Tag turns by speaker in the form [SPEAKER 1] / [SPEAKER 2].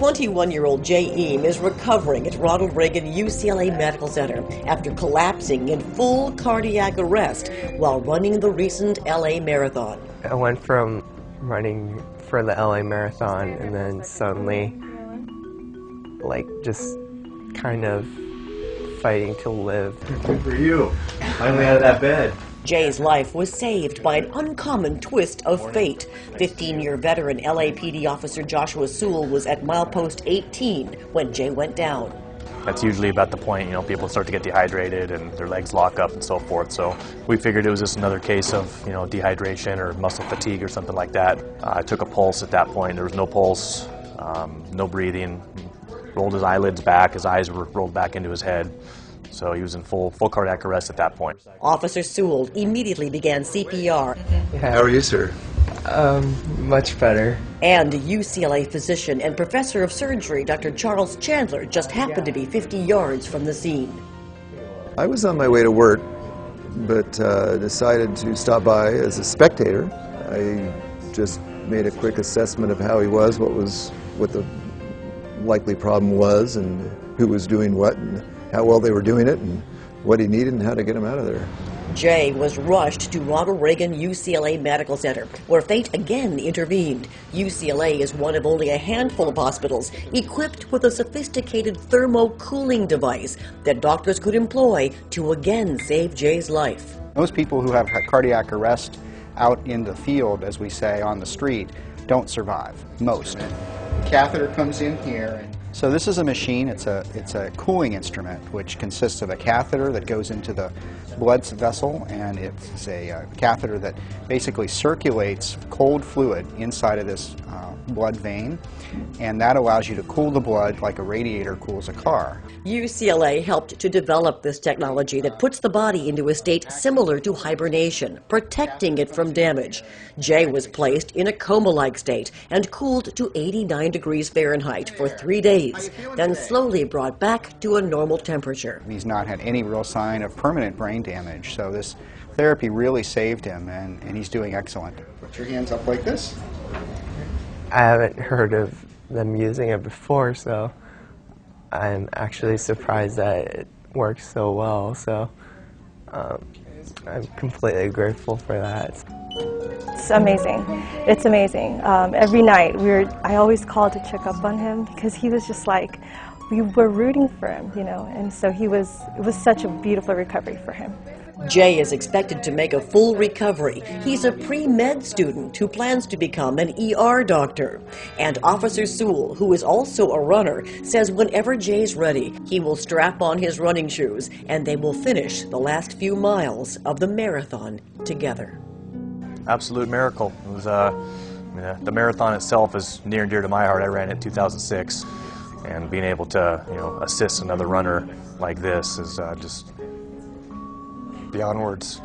[SPEAKER 1] 21-year-old Jay Eam is recovering at Ronald Reagan UCLA Medical Center after collapsing in full cardiac arrest while running the recent LA Marathon.
[SPEAKER 2] I went from running for the LA Marathon and then suddenly, like, just kind of fighting to live.
[SPEAKER 3] Good for you. Finally out of that bed.
[SPEAKER 1] Jay's life was saved by an uncommon twist of fate. 15-year veteran LAPD officer Joshua Sewell was at milepost 18 when Jay went down.
[SPEAKER 4] That's usually about the point, people start to get dehydrated and their legs lock up and so forth. So we figured it was just another case of, dehydration or muscle fatigue or something like that. I took a pulse at that point. There was no pulse, no breathing. Rolled his eyelids back. His eyes were rolled back into his head. So he was in full cardiac arrest at that point.
[SPEAKER 1] Officer Sewell immediately began CPR.
[SPEAKER 3] How are you, sir?
[SPEAKER 2] Much better.
[SPEAKER 1] And UCLA physician and professor of surgery, Dr. Charles Chandler, just happened to be 50 yards from the scene.
[SPEAKER 5] I was on my way to work, but decided to stop by as a spectator. I just made a quick assessment of how he was, what the likely problem was, and who was doing what, and how well they were doing it, and what he needed, and how to get him out of there.
[SPEAKER 1] Jay was rushed to Ronald Reagan UCLA Medical Center, where fate again intervened. UCLA is one of only a handful of hospitals equipped with a sophisticated thermo-cooling device that doctors could employ to again save Jay's life.
[SPEAKER 6] Most people who have cardiac arrest out in the field, as we say, on the street, don't survive. Most. The catheter comes in here. So this is a machine. It's a cooling instrument which consists of a catheter that goes into the blood vessel, and it's a catheter that basically circulates cold fluid inside of this blood vein, and that allows you to cool the blood like a radiator cools a car.
[SPEAKER 1] UCLA helped to develop this technology that puts the body into a state similar to hibernation, protecting it from damage. Jay was placed in a coma-like state and cooled to 89 degrees Fahrenheit for 3 days, then slowly brought back to a normal temperature.
[SPEAKER 6] He's not had any real sign of permanent brain damage, so this therapy really saved him, and he's doing excellent. Put your hands up like this.
[SPEAKER 2] I haven't heard of them using it before, so I'm actually surprised that it works so well, so I'm completely grateful for that.
[SPEAKER 7] It's amazing. It's amazing. Every night I always called to check up on him because he was just like, we were rooting for him, and so it was such a beautiful recovery for him.
[SPEAKER 1] Jay is expected to make a full recovery. He's a pre-med student who plans to become an ER doctor. And Officer Sewell, who is also a runner, says whenever Jay's ready, he will strap on his running shoes and they will finish the last few miles of the marathon together.
[SPEAKER 4] Absolute miracle. It was, the marathon itself is near and dear to my heart. I ran it in 2006, and being able to assist another runner like this is just beyond words.